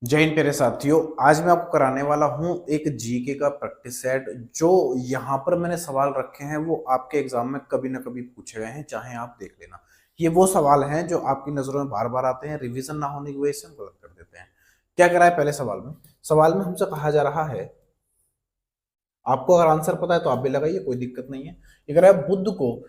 जय हिंद प्यारे साथियों। आज मैं आपको कराने वाला हूं एक जीके का प्रैक्टिस सेट। जो यहाँ पर मैंने सवाल रखे हैं वो आपके एग्जाम में कभी ना कभी पूछे गए हैं, चाहे आप देख लेना। ये वो सवाल हैं जो आपकी नजरों में बार बार आते हैं, रिवीजन ना होने की वजह से हम गलत कर देते हैं। क्या करा है पहले सवाल में हमसे कहा जा रहा है, आपको अगर आंसर पता है तो आप भी लगाइए, कोई दिक्कत नहीं है। ये कह रहा है, बुद्ध को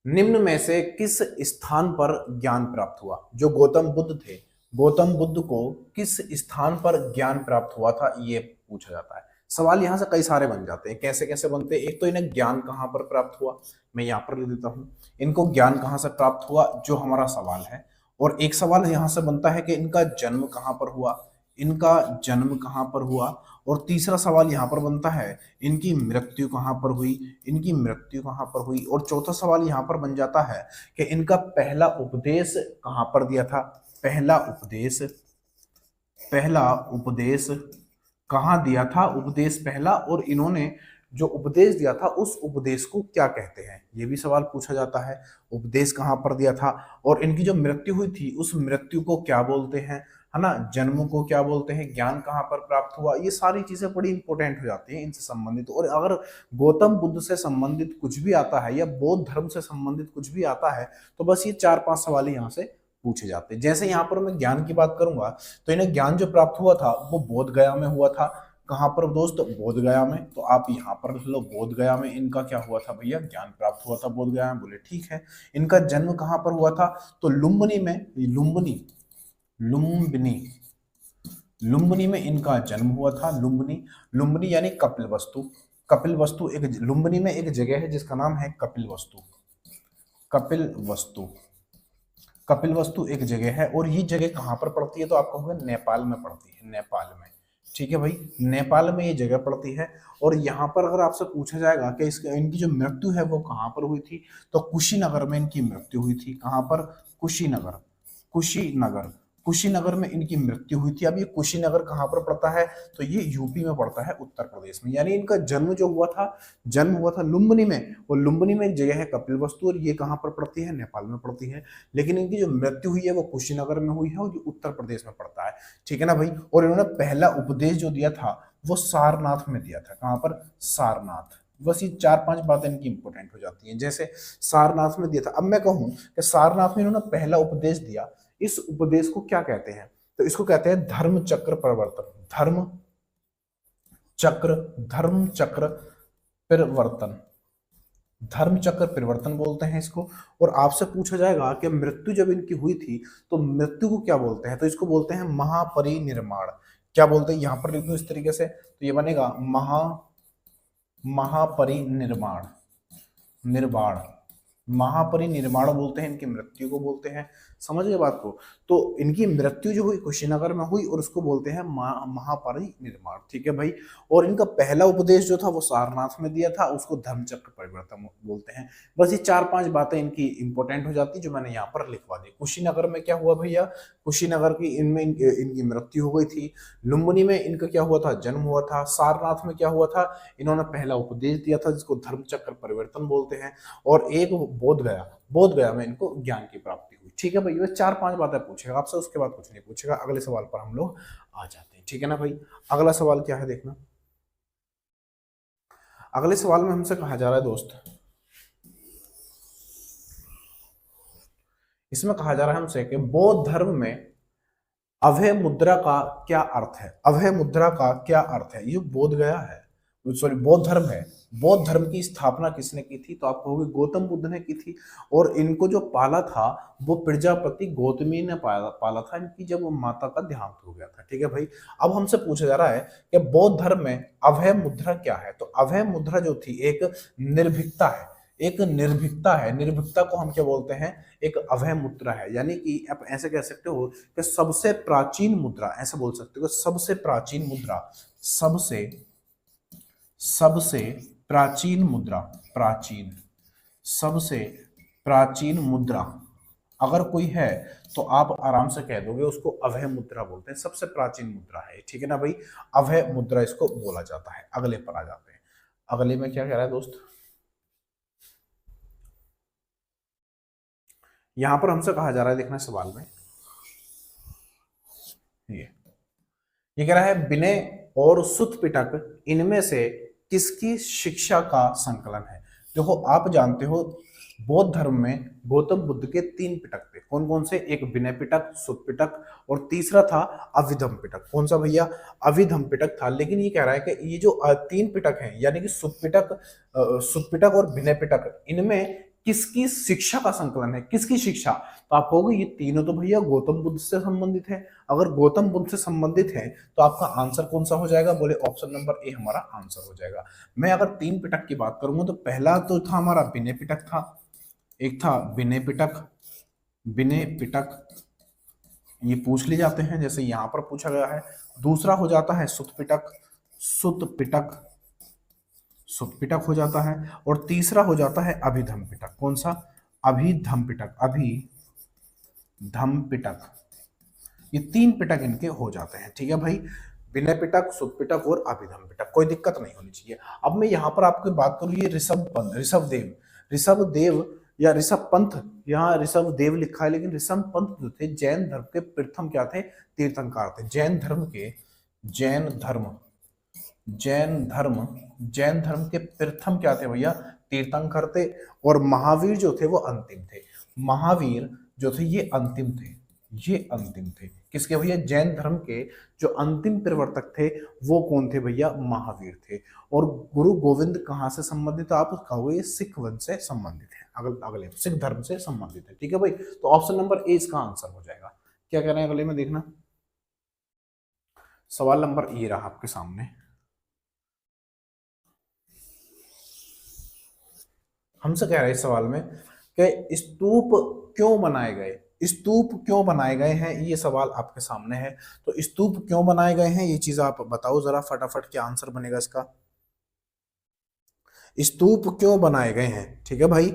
निम्न में से किस स्थान पर ज्ञान प्राप्त हुआ। जो गौतम बुद्ध थे, गौतम बुद्ध को किस स्थान पर ज्ञान प्राप्त हुआ था, ये पूछा जाता है। सवाल यहां से कई सारे बन जाते हैं। कैसे कैसे बनते हैं? एक तो इन्हें ज्ञान कहां पर प्राप्त हुआ, मैं यहां पर लिख देता हूं। इनको ज्ञान कहां से प्राप्त हुआ, जो हमारा सवाल है। और एक सवाल यहां से बनता है कि इनका जन्म कहां पर हुआ, इनका जन्म कहां पर हुआ। और तीसरा सवाल यहां पर बनता है, इनकी मृत्यु कहां पर हुई, इनकी मृत्यु कहां पर हुई। और चौथा सवाल यहां पर बन जाता है कि इनका पहला उपदेश कहां पर दिया था। पहला उपदेश कहां दिया था, उपदेश पहला, और इन्होंने जो उपदेश दिया था उस उपदेश को क्या कहते हैं, यह भी सवाल पूछा जाता है। उपदेश कहां पर दिया था, और इनकी जो मृत्यु हुई थी उस मृत्यु को क्या बोलते हैं, है ना। जन्म को क्या बोलते हैं, ज्ञान कहां पर प्राप्त हुआ। ये सारी चीजें बड़ी इंपॉर्टेंट हो जाती हैं इनसे संबंधित। और अगर गौतम बुद्ध से संबंधित कुछ भी आता है या बौद्ध धर्म से संबंधित कुछ भी आता है तो बस ये 4-5 सवाल यहाँ से पूछे जाते हैं। जैसे यहाँ पर मैं ज्ञान की बात करूंगा तो इन्हें ज्ञान जो प्राप्त हुआ था वो बोध गया में हुआ था। कहां पर दोस्त? बोध गया में। तो आप यहाँ पर लिख लो, बोध गया में इनका क्या हुआ था भैया, ज्ञान प्राप्त हुआ था बोध गया में। बोले ठीक है। इनका जन्म कहां पर हुआ था? तो लुम्बिनी में। लुम्बिनी लुम्बिनी में इनका जन्म हुआ था। लुम्बिनी, लुम्बिनी यानी कपिल वस्तु। कपिल वस्तु एक, लुम्बिनी में एक जगह है जिसका नाम है कपिल वस्तु। कपिल वस्तु, कपिल वस्तु एक जगह है। और ये जगह कहाँ पर पड़ती है? तो आप कहोगे नेपाल में पड़ती है, नेपाल में। ठीक है भाई, नेपाल में ये जगह पड़ती है। और यहाँ पर अगर आपसे पूछा जाएगा कि इसके इनकी जो मृत्यु है वो कहाँ पर हुई थी, तो कुशीनगर में इनकी मृत्यु हुई थी। कहाँ पर? कुशीनगर। कुशीनगर, कुशीनगर में इनकी मृत्यु हुई थी। अब ये कुशीनगर कहाँ पर पड़ता है? तो ये यूपी में पड़ता है, उत्तर प्रदेश में। यानी इनका जन्म जो हुआ था, जन्म हुआ था लुम्बिनी में। और लुम्बिनी में एक जगह है कपिल वस्तु, और ये कहाँ पर पड़ती है? नेपाल में पड़ती है। लेकिन इनकी जो मृत्यु हुई है वो कुशीनगर में हुई है, और जो उत्तर प्रदेश में पड़ता है। ठीक है ना भाई। और इन्होंने पहला उपदेश जो दिया था वो सारनाथ में दिया था। कहां पर? सारनाथ। बस ये 4-5 बातें इनकी इंपॉर्टेंट हो जाती हैं। जैसे सारनाथ में दिया था। अब मैं कहूं कि सारनाथ में इन्होंने पहला उपदेश दिया, इस उपदेश को क्या कहते हैं? तो इसको कहते हैं धर्म चक्र परिवर्तन। धर्म चक्र, धर्म चक्र परिवर्तन, धर्म चक्र परिवर्तन बोलते हैं इसको। और आपसे पूछा जाएगा कि मृत्यु जब इनकी हुई थी तो मृत्यु को क्या बोलते हैं? तो इसको बोलते हैं महापरिनिर्माण। क्या बोलते हैं? यहां पर लिख दो इस तरीके से, तो ये बनेगा महापरिनिर्माण, निर्वाण। महापरिनिर्वाण बोलते हैं इनकी मृत्यु को, बोलते हैं। समझ गए बात को? तो इनकी मृत्यु जो हुई कुशीनगर में हुई, और उसको बोलते हैं महापरिनिर्वाण। ठीक है भाई। और इनका पहला उपदेश जो था वो सारनाथ में दिया था, उसको धर्मचक्र परिवर्तन बोलते हैं। बस ये 4-5 बातें इनकी इंपॉर्टेंट हो जाती जो मैंने यहाँ पर लिखवा दी। कुशीनगर में क्या हुआ भैया? कुशीनगर की इनमें इनकी मृत्यु हो गई थी। लुम्बिनी में इनका क्या हुआ था? जन्म हुआ था। सारनाथ में क्या हुआ था? इन्होंने पहला उपदेश दिया था जिसको धर्मचक्र परिवर्तन बोलते हैं। और एक बोध गया, बोध गया में इनको ज्ञान की प्राप्ति हुई। ठीक है भाई, ये 4-5 बातें पूछेगा आपसे, उसके बाद कुछ नहीं पूछेगा। अगले सवाल पर हम लोग आ जाते हैं। ठीक है ना भाई। अगला सवाल क्या है देखना। अगले सवाल में हमसे कहा जा रहा है दोस्त, इसमें कहा जा रहा है हमसे कि बौद्ध धर्म में अभय मुद्रा का क्या अर्थ है। अभय मुद्रा का क्या अर्थ है? ये बोध गया है, सॉरी बौद्ध धर्म है। बौद्ध धर्म की स्थापना किसने की थी? तो आप कहोगे गौतम बुद्ध ने की थी। और इनको जो पाला था वो प्रजापति गौतमी ने पाला पाला था इनकी, जब माता का देहांत हो गया था। ठीक है भाई। अब हमसे पूछा जा रहा है कि बौद्ध धर्म में अभय मुद्रा क्या है। तो अभय मुद्रा जो थी एक निर्भीकता है, एक निर्भीकता है। निर्भीकता को हम क्या बोलते हैं? एक अभय मुद्रा है। यानी कि आप ऐसे कह सकते हो कि सबसे प्राचीन मुद्रा, ऐसे बोल सकते हो सबसे प्राचीन मुद्रा, सबसे सबसे प्राचीन मुद्रा, प्राचीन, सबसे प्राचीन मुद्रा अगर कोई है तो आप आराम से कह दोगे उसको अभय मुद्रा बोलते हैं। सबसे प्राचीन मुद्रा है। ठीक है ना भाई। अभय मुद्रा इसको बोला जाता है। अगले पर आ जाते हैं। अगले में क्या कह रहा है दोस्त, यहां पर हमसे कहा जा रहा है, देखना सवाल में ये ये कह रहा है विनय और सुत पिटक इनमें से किसकी शिक्षा का संकलन है। देखो आप जानते हो बौद्ध धर्म में गौतम बुद्ध के 3 पिटक थे। कौन कौन से? एक विनय पिटक, सुत पिटक और तीसरा था अभिधम पिटक। कौन सा भैया? अभिधम पिटक था। लेकिन ये कह रहा है कि ये जो 3 पिटक हैं यानी कि सुत पिटक और विनय पिटक, इनमें किसकी शिक्षा का संकलन है? किसकी शिक्षा? तो आप कहोगे ये तीनों तो भैया गौतम बुद्ध से संबंधित है। अगर गौतम बुद्ध से संबंधित है तो आपका आंसर कौन सा हो जाएगा? बोले ऑप्शन नंबर ए हमारा आंसर हो जाएगा। मैं अगर 3 पिटक की बात करूंगा तो पहला तो था हमारा विनय पिटक था, एक था विनय पिटक। विनय पिटक ये पूछ ले जाते हैं जैसे यहां पर पूछा गया है। दूसरा हो जाता है सुत पिटक, सुत पिटक, सुत पिटक हो जाता है। और तीसरा हो जाता है अभिधम पिटक। कौन सा? अभिधम पिटक, अभिधम पिटक। ये 3 पिटक इनके हो जाते हैं। ठीक है भाई, विनय पिटक, सुत पिटक और अभिधम पिटक, कोई दिक्कत नहीं होनी चाहिए। अब मैं यहाँ पर आपकी बात करूँ, ये ऋषभ देव या ऋषभ पंथ, यहाँ ऋषभ देव लिखा है लेकिन ऋषभ पंथ जो थे जैन धर्म के प्रथम क्या थे? तीर्थंकर थे। जैन धर्म के प्रथम क्या थे भैया? तीर्थंकर थे। और महावीर जो थे वो अंतिम थे। महावीर जो थे ये अंतिम थे, ये अंतिम थे। किसके भैया? जैन धर्म के जो अंतिम प्रवर्तक थे वो कौन थे भैया? महावीर थे। और गुरु गोविंद कहाँ से संबंधित? आप कहोगे सिख वंश से संबंधित है, अगले सिख धर्म से संबंधित है। ठीक है भाई, तो ऑप्शन नंबर ए इसका आंसर हो जाएगा। क्या कह रहे हैं अगले में देखना, सवाल नंबर ए रहा आपके सामने। हमसे कह रहे हैं इस सवाल में कि स्तूप क्यों बनाए गए? स्तूप क्यों बनाए गए हैं, ये सवाल आपके सामने है। तो स्तूप क्यों बनाए गए हैं ये चीज आप बताओ जरा फटाफट, क्या आंसर बनेगा इसका? स्तूप क्यों बनाए गए हैं? ठीक है भाई,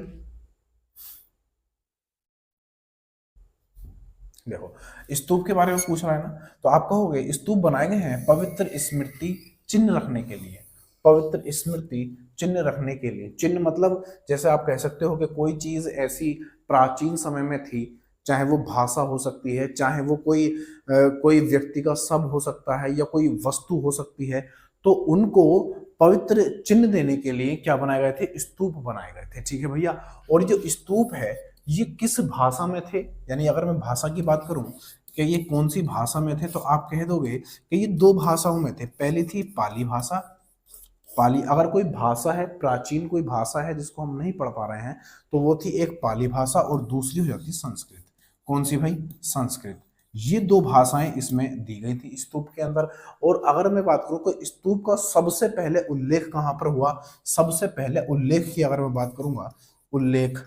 देखो स्तूप के बारे में पूछ रहा है ना, तो आप कहोगे स्तूप बनाए गए हैं पवित्र स्मृति चिन्ह रखने के लिए। पवित्र स्मृति चिन्ह रखने के लिए, चिन्ह मतलब जैसे आप कह सकते हो कि कोई चीज ऐसी प्राचीन समय में थी, चाहे वो भाषा हो सकती है, चाहे वो कोई व्यक्ति का शब्द हो सकता है या कोई वस्तु हो सकती है, तो उनको पवित्र चिन्ह देने के लिए क्या बनाए गए थे? स्तूप बनाए गए थे। ठीक है भैया, और जो स्तूप है ये किस भाषा में थे? यानी अगर मैं भाषा की बात करूं कि ये कौन सी भाषा में थे, तो आप कह दोगे कि ये 2 भाषाओं में थे। पहली थी पाली भाषा। पाली, अगर कोई भाषा है, प्राचीन कोई भाषा है जिसको हम नहीं पढ़ पा रहे हैं, तो वो थी एक पाली भाषा और दूसरी हो जाती संस्कृत। कौन सी भाई? संस्कृत। ये 2 भाषाएं इसमें दी गई थी स्तूप के अंदर। और अगर मैं बात करूं तो स्तूप का सबसे पहले उल्लेख कहां पर हुआ? सबसे पहले उल्लेख की अगर मैं बात करूंगा, उल्लेख,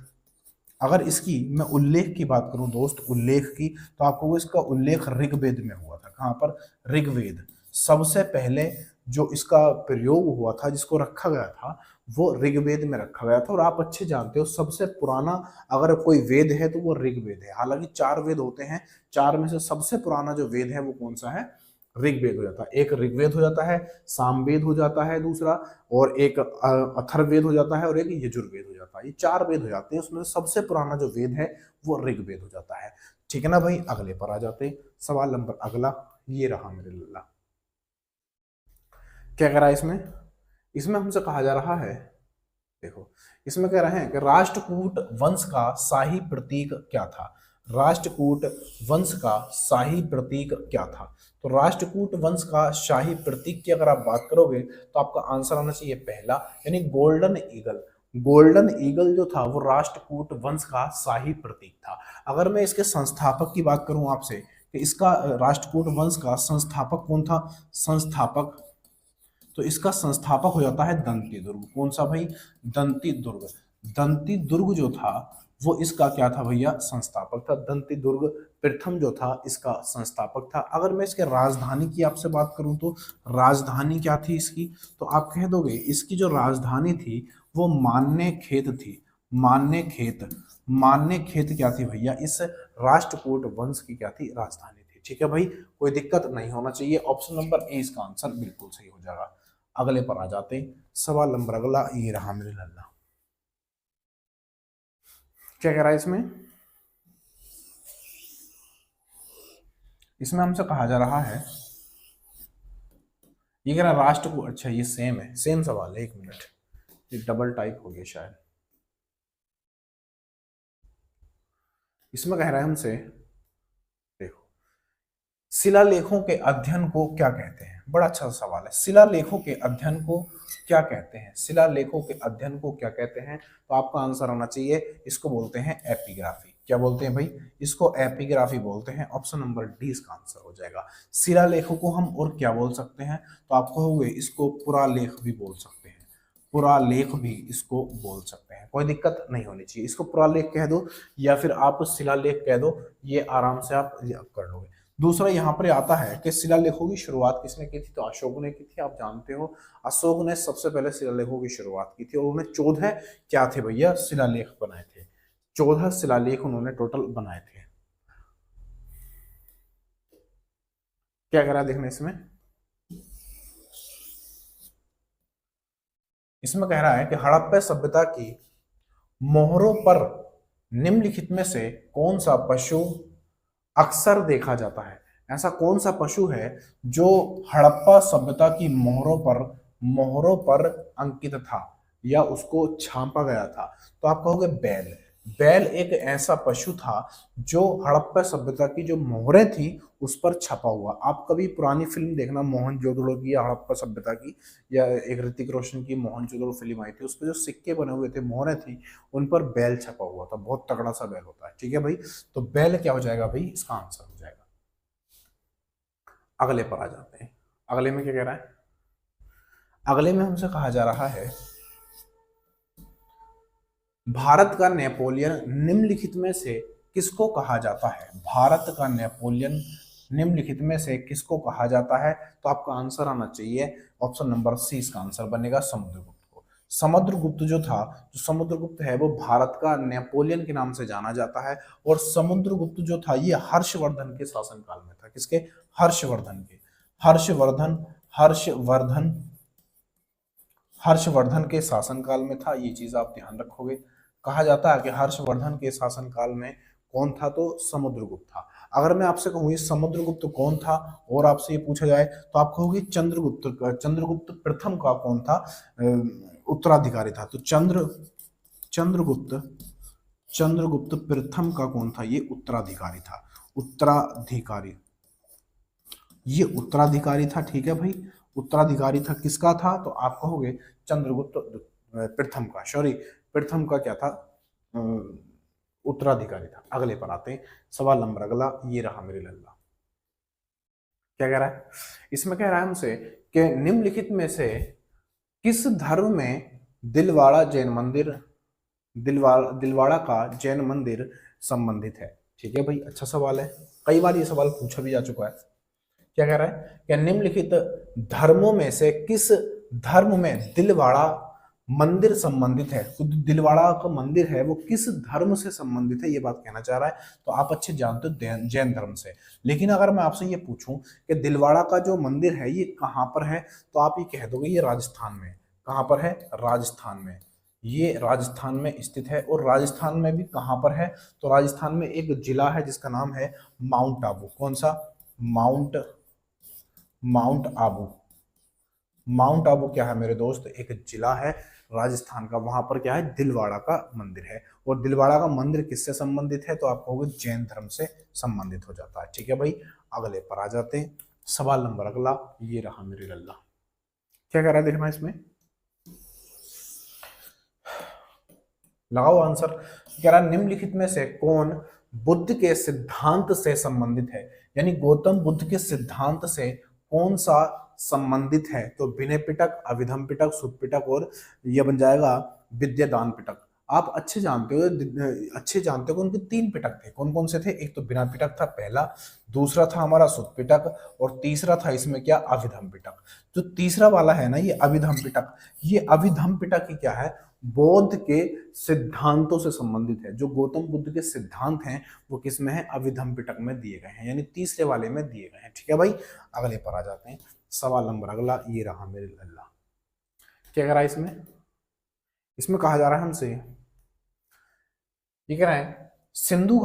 अगर इसकी मैं उल्लेख की बात करूं दोस्त, उल्लेख की, तो आपको इसका उल्लेख ऋग्वेद में हुआ था। कहां पर? ऋग्वेद। सबसे पहले जो इसका प्रयोग हुआ था, जिसको रखा गया था, वो ऋग्वेद में रखा गया था। और आप अच्छे जानते हो सबसे पुराना अगर कोई वेद है तो वो ऋग्वेद है। हालांकि 4 वेद होते हैं, 4 में से सबसे पुराना जो वेद है वो कौन सा है? ऋग्वेद हो जाता है। एक ऋग्वेद हो जाता है, सामवेद हो जाता है दूसरा, और एक अथर्ववेद हो जाता है, और एक यजुर्वेद हो जाता है। ये 4 वेद हो जाते हैं, उसमें सबसे पुराना जो वेद है वो ऋग्वेद हो जाता है। ठीक है ना भाई, अगले पर आ जाते हैं। सवाल नंबर अगला ये रहा मेरे लल्ला। क्या कह रहा है इसमें? इसमें हमसे कहा जा रहा है, देखो इसमें कह रहे हैं कि राष्ट्रकूट वंश का शाही प्रतीक क्या था? राष्ट्रकूट वंश का शाही प्रतीक क्या था? तो राष्ट्रकूट वंश का शाही प्रतीक की अगर आप बात करोगे तो आपका आंसर आना चाहिए पहला, यानी गोल्डन ईगल। गोल्डन ईगल जो था वो राष्ट्रकूट वंश का शाही प्रतीक था। अगर मैं इसके संस्थापक की बात करूं आपसे कि इसका राष्ट्रकूट वंश का संस्थापक कौन था? संस्थापक, तो इसका संस्थापक हो जाता है दंती दुर्ग। कौन सा भाई? दंती दुर्ग। दंती दुर्ग जो था वो इसका क्या था भैया? संस्थापक था। दंती दुर्ग प्रथम जो था इसका संस्थापक था। अगर मैं इसके राजधानी की आपसे बात करूं तो राजधानी क्या थी इसकी? तो आप कह दोगे इसकी जो राजधानी थी वो मान्य खेत थी। मान्य खेत, मान्य खेत क्या थी भैया? इस राष्ट्रकूट वंश की क्या थी? राजधानी थी। ठीक है भाई, कोई दिक्कत नहीं होना चाहिए। ऑप्शन नंबर ए इसका आंसर बिल्कुल सही हो जाएगा। अगले पर आ जाते हैं। सवाल नंबर अगला ये रहा मेरे लल्ला। क्या कह रहा है इसमें? इसमें हमसे कहा जा रहा है ये कह रहा है राष्ट्र को, अच्छा ये सेम है, सेम सवाल है, एक मिनट, ये डबल टाइप हो गया शायद। इसमें कह रहा है हमसे, देखो, शिलालेखों के अध्ययन को क्या कहते हैं? बड़ा अच्छा सवाल है। शिलालेखों के अध्ययन को क्या कहते हैं? शिलालेखों के अध्ययन को क्या कहते हैं? तो आपका आंसर होना चाहिए, इसको बोलते हैं एपिग्राफी। क्या बोलते हैं भाई? इसको एपिग्राफी बोलते हैं। ऑप्शन नंबर डी इसका आंसर हो जाएगा। शिलालेखों को हम और क्या बोल सकते हैं? तो आप कहोगे इसको पुरालेख भी बोल सकते हैं, पुरालेख भी इसको बोल सकते हैं, कोई दिक्कत नहीं होनी चाहिए। इसको पुरालेख कह दो या फिर आप शिलालेख कह दो, ये आराम से आप कर लोगे। दूसरा यहाँ पर आता है कि शिलालेखों की शुरुआत किसने की थी? तो अशोक ने की थी, आप जानते हो। अशोक ने सबसे पहले शिलालेखों की शुरुआत की थी और उन्होंने 14 क्या थे भैया? शिलालेख बनाए थे। 14 शिलालेख उन्होंने टोटल बनाए थे। क्या करा देखना इसमें? इसमें कह रहा है कि हड़प्पा सभ्यता की मोहरों पर निम्नलिखित में से कौन सा पशु अक्सर देखा जाता है? ऐसा कौन सा पशु है जो हड़प्पा सभ्यता की मोहरों पर अंकित था या उसको छापा गया था? तो आप कहोगे बैल। बैल एक ऐसा पशु था जो हड़प्पा सभ्यता की जो मोहरें थी उस पर छपा हुआ। आप कभी पुरानी फिल्म देखना, मोहनजोदड़ो की या हड़प्पा सभ्यता की, या एक ऋतिक रोशन की मोहनजोदड़ो फिल्म आई थी, उस पर जो सिक्के बने हुए थे, मोहरें थी, उन पर बैल छपा हुआ था। बहुत तगड़ा सा बैल होता है, ठीक है भाई। तो बैल क्या हो जाएगा भाई? इसका आंसर हो जाएगा। अगले पर आ जाते हैं। अगले में क्या कह रहा है? अगले में हमसे कहा जा रहा है, भारत का नेपोलियन निम्नलिखित में से किसको कहा जाता है? भारत का नेपोलियन निम्नलिखित में से किसको कहा जाता है? तो आपका आंसर आना चाहिए ऑप्शन नंबर सी, इसका आंसर बनेगा समुद्रगुप्त को। समुद्रगुप्त जो था, जो समुद्रगुप्त है वो भारत का नेपोलियन के नाम से जाना जाता है। और समुद्रगुप्त जो था ये हर्षवर्धन के शासनकाल में था। किसके? हर्षवर्धन के। हर्षवर्धन हर्षवर्धन हर्षवर्धन के शासनकाल में था। ये चीज आप ध्यान रखोगे। कहा जाता है कि हर्षवर्धन के शासनकाल में कौन था? तो समुद्रगुप्त था। अगर मैं आपसे कहूँ ये समुद्रगुप्त कौन था और आपसे ये पूछा जाए तो आप कहोगे चंद्रगुप्त। चंद्रगुप्त प्रथम का कौन था उत्तराधिकारी था? तो चंद्रगुप्त चंद्रगुप्त प्रथम का कौन था? ये उत्तराधिकारी था। उत्तराधिकारी, ये उत्तराधिकारी था, ठीक है भाई। उत्तराधिकारी था, किसका था? तो आप कहोगे चंद्रगुप्त प्रथम का, सॉरी प्रथम का क्या था? उत्तराधिकारी था। अगले पर आते हैं, सवाल नंबर अगला ये रहा मेरे लल्ला। क्या कह रहा है? इसमें कह रहा है हमसे कि निम्नलिखित में से किस धर्म में दिलवाड़ा का जैन मंदिर संबंधित है? ठीक है भाई, अच्छा सवाल है, कई बार ये सवाल पूछा भी जा चुका है। क्या कह रहा है कि निम्नलिखित धर्मों में से किस धर्म में दिलवाड़ा मंदिर संबंधित है? तो दिलवाड़ा का मंदिर है वो किस धर्म से संबंधित है, ये बात कहना चाह रहा है। तो आप अच्छे जानते हो जैन धर्म से। लेकिन अगर मैं आपसे ये पूछूं कि दिलवाड़ा का जो मंदिर है ये कहाँ पर है, तो आप ये कह दोगे ये राजस्थान में। कहाँ पर है? राजस्थान में। ये राजस्थान में स्थित है। और राजस्थान में भी कहाँ पर है? तो राजस्थान में एक जिला है जिसका नाम है माउंट आबू। कौन सा? माउंट आबू। माउंट आबू क्या है मेरे दोस्त? एक जिला है राजस्थान का। वहां पर क्या है? दिलवाड़ा का मंदिर है। और दिलवाड़ा का मंदिर किससे संबंधित है? तो आप कहोगे जैन धर्म से संबंधित हो जाता है, ठीक है भाई। अगले पर आ जाते हैं, सवाल नंबर अगला ये रहा मेरे लल्ला। क्या कह रहा है देखना इसमें, लगाओ आंसर। कह रहा है निम्नलिखित में से कौन बुद्ध के सिद्धांत से संबंधित है? यानी गौतम बुद्ध के सिद्धांत से कौन सा संबंधित है? तो विनय पिटक, अभिधम पिटक, सुत पिटक और यह बन जाएगा विद्यादान पिटक। आप अच्छे जानते हो उनके 3 पिटक थे। कौन कौन से थे? एक तो विनय पिटक था पहला, दूसरा था हमारा सुत पिटक, और तीसरा था इसमें क्या? अभिधम पिटक। जो तीसरा वाला है ना ये अभिधम पिटक, ये अभिधम पिटक ही क्या है? बौद्ध के सिद्धांतों से संबंधित है। जो गौतम बुद्ध के सिद्धांत हैं वो किस में है? अभिधम पिटक में दिए गए हैं, यानी तीसरे वाले में दिए गए हैं, ठीक है भाई। अगले पर आ जाते हैं, सवाल नंबर अगला ये रहा मेरे अल्लाह। क्या कह रहा है इसमें? इसमें कहा जा रहा है हमसे, ये कह रहा है सिंधु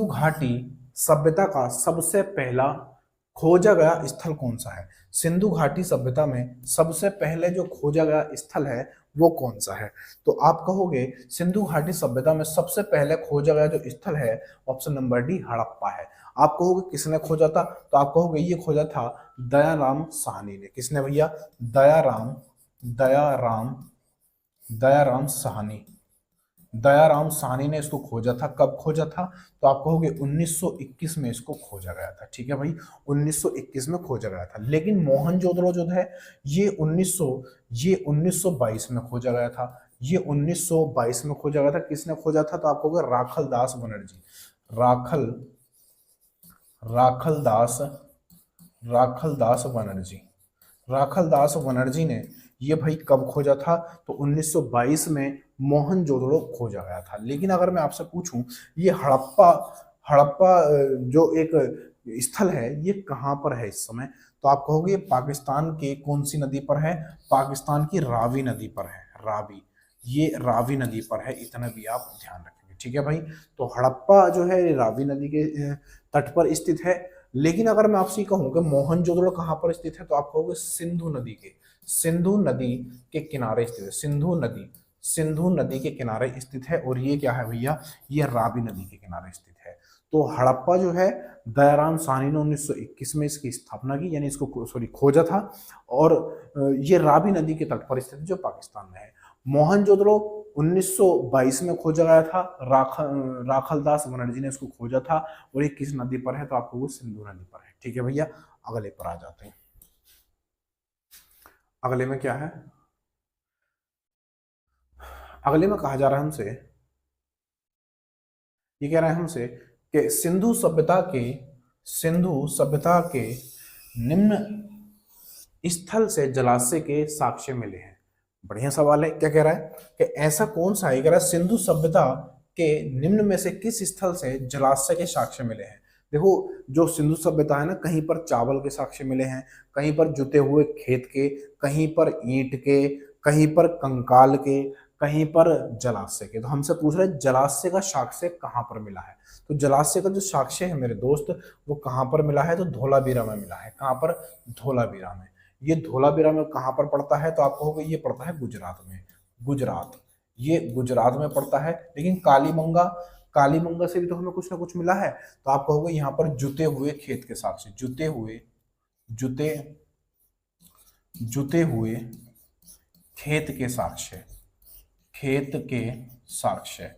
घाटी सभ्यता का सबसे पहला खोजा गया स्थल कौन सा है? सिंधु घाटी सभ्यता में सबसे पहले जो खोजा गया स्थल है वो कौन सा है? तो आप कहोगे सिंधु घाटी सभ्यता में सबसे पहले खोजा गया जो स्थल है, ऑप्शन नंबर डी हड़प्पा है। आप कहोगे किसने खोजा था? तो आप कहोगे ये खोजा था दयाराम साहनी ने। किसने भैया? दयाराम दयाराम दयाराम साहनी। दयाराम साहनी ने इसको खोजा था। कब खोजा था? तो आप कहोगे 1921 में इसको खोजा गया था। ठीक है भाई, 1921 में खोजा गया था। लेकिन मोहनजोदड़ो जो है ये 1922 में खोजा गया था। ये 1922 में खोजा गया था। किसने खोजा था? तो आप कहोगे राखल दास बनर्जी। राखल राखल दास राखल दास बनर्जी। राखल दास बनर्जी ने ये भाई कब खोजा था? तो 1922 में मोहनजोदड़ो खोजा गया था। लेकिन अगर मैं आपसे पूछूं ये हड़प्पा हड़प्पा जो एक स्थल है ये कहाँ पर है इस समय? तो आप कहोगे पाकिस्तान के कौन सी नदी पर है? पाकिस्तान की रावी नदी पर है। रावी, ये रावी नदी पर है, इतना भी आप ध्यान रखेंगे। ठीक है भाई, तो हड़प्पा जो है रावी नदी के तट पर स्थित है। लेकिन अगर मैं आपसे कहूं कि मोहनजोदड़ो कहाँ पर स्थित है, तो आप कहोगे सिंधु नदी के किनारे स्थित है। सिंधु नदी के किनारे स्थित है। और ये क्या है भैया? ये रावी नदी के किनारे स्थित है। तो हड़प्पा जो है दयाराम साहनी ने 1921 में इसकी स्थापना की, यानी इसको खोजा था। और ये रावी नदी के तट पर स्थित है जो पाकिस्तान में है। मोहनजोदड़ो 1922 में खोजा गया था। राखलदास बनर्जी ने इसको खोजा था। और ये किस नदी पर है? तो आपको वो सिंधु नदी पर है। ठीक है भैया, अगले पर आ जाते हैं। अगले में क्या है? अगले में कहा जा रहा है हमसे, ये कह रहा है हमसे कि सिंधु सभ्यता के निम्न स्थल से जलाशय के साक्ष्य मिले हैं। बढ़िया सवाल है। क्या कह रहा है कि ऐसा कौन सा है? कह रहा है सिंधु सभ्यता के निम्न में से किस स्थल से जलाशय के साक्ष्य मिले हैं। देखो, जो सिंधु सभ्यता है ना, कहीं पर चावल के साक्ष्य मिले हैं, कहीं पर जुते हुए खेत के, कहीं पर ईंट के, कहीं पर कंकाल के, कहीं पर जलाशय के। तो हमसे पूछ रहे जलाशय का साक्ष्य कहाँ पर मिला है? तो जलाशय का जो साक्ष्य है मेरे दोस्त वो कहाँ पर मिला है? तो धोलावीरा में मिला है। कहाँ पर? धोलावीरा में। ये धोलावीरा में कहाँ पर पड़ता है? तो आप कहोगे ये पड़ता है गुजरात में। गुजरात, ये गुजरात में पड़ता है। लेकिन कालीमंगा से भी तो हमें कुछ ना कुछ मिला है। तो आप कहोगे यहाँ पर जुते हुए खेत के साक्ष्य, जुते जुते हुए खेत के साक्ष्य, खेत के साक्ष्य,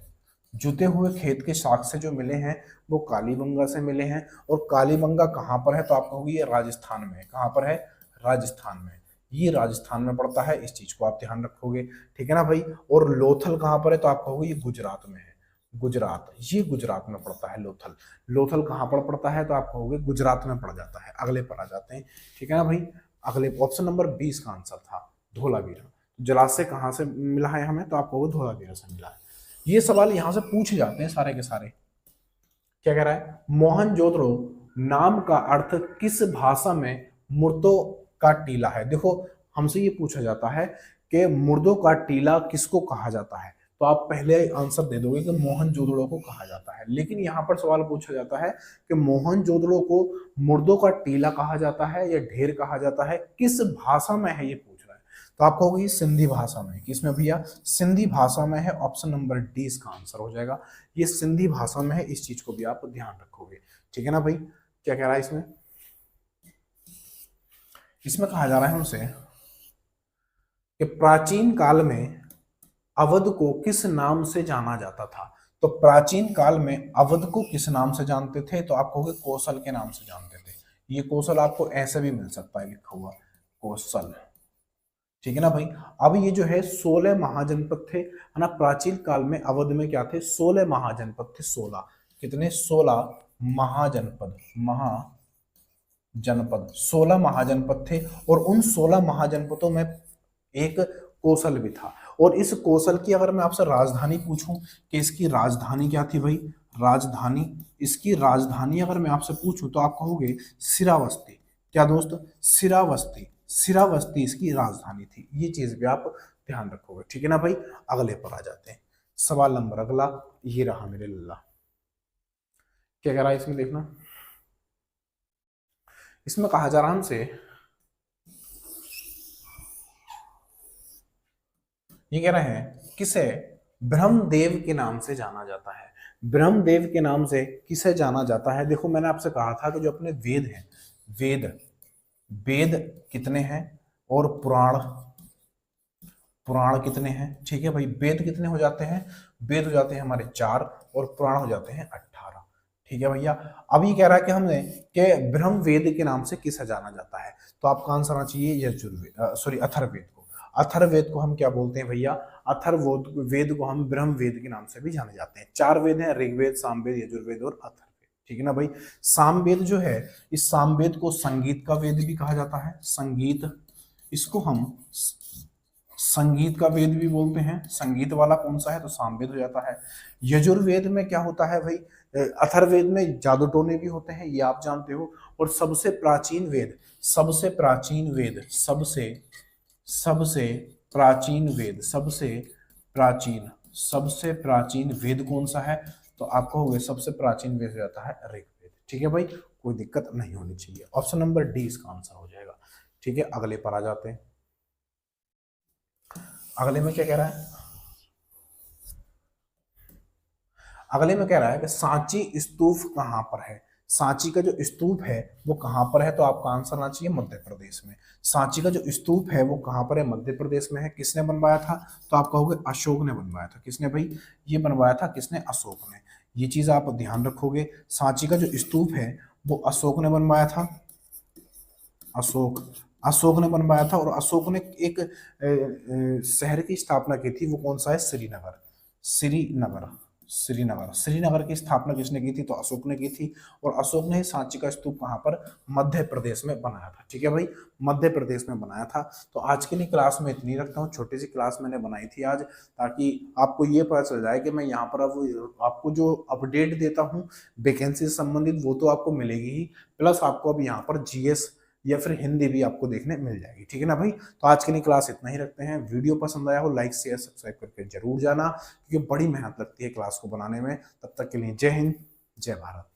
जुते हुए खेत के साक्ष्य जो मिले हैं वो कालीबंगा से मिले हैं। और कालीबंगा कहाँ पर है? तो आप कहोगे ये राजस्थान में है। कहाँ पर है? राजस्थान में। ये राजस्थान में पड़ता है, इस चीज को आप ध्यान रखोगे। ठीक है ना भाई। और लोथल कहाँ पर है? तो आप कहोगे ये गुजरात में है। गुजरात, ये गुजरात में पड़ता है लोथल। लोथल कहाँ पर पड़ता है? तो आप कहोगे गुजरात में पड़ जाता है। अगले पर आ जाते हैं। ठीक है ना भाई, अगले ऑप्शन नंबर 20 का आंसर था धोलावीरा। जलाशय कहाँ से मिला है हमें? तो आप कहोगे धोलावीरा से मिला है। ये सवाल यहां से पूछे जाते हैं सारे के सारे। क्या कह रहा है? मोहनजोदड़ो नाम का अर्थ किस भाषा में मुर्दों का टीला है? देखो, हमसे ये पूछा जाता है कि मुर्दों का टीला किसको कहा जाता है। तो आप पहले आंसर दे दोगे कि मोहनजोदड़ो को कहा जाता है। लेकिन यहाँ पर सवाल पूछा जाता है कि मोहनजोदड़ो को मुर्दों का टीला कहा जाता है या ढेर कहा जाता है, किस भाषा में है ये पूछ रहा है। तो आप कहोगे ये सिंधी भाषा में। किसमें भैया? सिंधी भाषा में है। ऑप्शन नंबर डी इसका आंसर हो जाएगा। ये सिंधी भाषा में है, इस चीज को भी आप ध्यान रखोगे। ठीक है ना भाई। क्या कह रहा है इसमें? इसमें कहा जा रहा है हमसे कि प्राचीन काल में अवध को किस नाम से जाना जाता था। तो प्राचीन काल में अवध को किस नाम से जानते थे? तो आप कहोगे कौशल के नाम से जानते थे। ये कौशल आपको ऐसे भी मिल सकता है लिखा हुआ, कौशल। ठीक है ना भाई। अब ये जो है 16 महाजनपद थे, है ना। प्राचीन काल में अवध में क्या थे? 16 महाजनपद थे। 16 कितने? 16 महाजनपद। महाजनपद 16 महाजनपद थे। और उन 16 महाजनपदों में एक कौशल भी था। और इस कौशल की अगर मैं आपसे राजधानी पूछूं कि इसकी राजधानी क्या थी भाई? राजधानी, इसकी राजधानी अगर मैं आपसे पूछूं तो आप कहोगे सिरावस्ती। क्या दोस्त? सिरावस्ती। सिरावस्ती इसकी राजधानी थी। ये चीज भी आप ध्यान रखोगे। ठीक है ना भाई। अगले पर आ जाते हैं। सवाल नंबर अगला ये रहा मेरे लल्ला। क्या कह रहा है इसमें? देखना, इसमें कहा जा रहा हमसे, ये कह रहे हैं किसे ब्रह्मदेव के नाम से जाना जाता है। ब्रह्मदेव के नाम से किसे जाना जाता है? देखो मैंने आपसे कहा था कि जो अपने वेद हैं, वेद वेद कितने हैं और पुराण, पुराण कितने हैं? ठीक है भाई, वेद कितने हो जाते हैं? वेद हो जाते हैं हमारे 4 और पुराण हो जाते हैं 18। ठीक है भैया। अब ये कह रहा है कि हमने कि ब्रह्म वेद के नाम से किसे जाना जाता है, तो आपका आंसर आना चाहिए यजुर्वेद, सॉरी अथर्ववेद को। अथर्ववेद को हम क्या बोलते हैं भैया? अथर्ववेद को हम ब्रह्म वेद के नाम से भी जाने जाते हैं। 4 वेद हैं, ऋग्वेद, सामवेद, यजुर्वेद और अथर्ववेद। ठीक है ना भाई। सामवेद जो है, इस सामवेद को संगीत का वेद भी कहा जाता है। संगीत, इसको हम संगीत का वेद भी बोलते हैं। संगीत वाला कौन सा है? तो सामवेद हो जाता है। यजुर्वेद में क्या होता है भाई? अथर्ववेद में जादू टोने भी होते हैं, ये आप जानते हो। और सबसे प्राचीन वेद, सबसे प्राचीन वेद, सबसे सबसे प्राचीन वेद, सबसे प्राचीन वेद कौन सा है? तो आपको हो गया सबसे प्राचीन वेद हो जाता है ऋग्वेद। ठीक है भाई, कोई दिक्कत नहीं होनी चाहिए। ऑप्शन नंबर डी इसका आंसर हो जाएगा। ठीक है, अगले पर आ जाते हैं। अगले में क्या कह रहा है? अगले में कह रहा है कि सांची स्तूप कहां पर है? सांची का जो स्तूप है वो कहां पर है? तो आपका आंसर आना चाहिए मध्य प्रदेश में। सांची का जो स्तूप है वो कहां पर है? मध्य प्रदेश में है। किसने बनवाया था? तो आप कहोगे अशोक ने बनवाया था। किसने भाई? ये बनवाया था किसने? अशोक ने। ये चीज आप ध्यान रखोगे। सांची का जो स्तूप है वो अशोक ने बनवाया था। अशोक, अशोक ने बनवाया था। और अशोक ने एक शहर की स्थापना की थी, वो कौन सा है? श्रीनगर। श्रीनगर, श्रीनगर, श्रीनगर की स्थापना किसने की थी? तो अशोक ने की थी। और अशोक ने सांची का स्तूप कहां पर? मध्य प्रदेश में बनाया था। ठीक है भाई, मध्य प्रदेश में बनाया था। तो आज के लिए क्लास में इतनी रखता हूँ, छोटी सी क्लास मैंने बनाई थी आज, ताकि आपको ये पता चल जाए कि मैं यहाँ पर अब आपको जो अपडेट देता हूँ वैकेंसी से संबंधित, वो तो आपको मिलेगी ही, प्लस आपको अब यहाँ पर जीएस या फिर हिंदी भी आपको देखने मिल जाएगी। ठीक है ना भाई। तो आज के लिए क्लास इतना ही रखते हैं। वीडियो पसंद आया हो लाइक शेयर सब्सक्राइब करके जरूर जाना, क्योंकि बड़ी मेहनत लगती है क्लास को बनाने में। तब तक के लिए जय हिंद, जय भारत।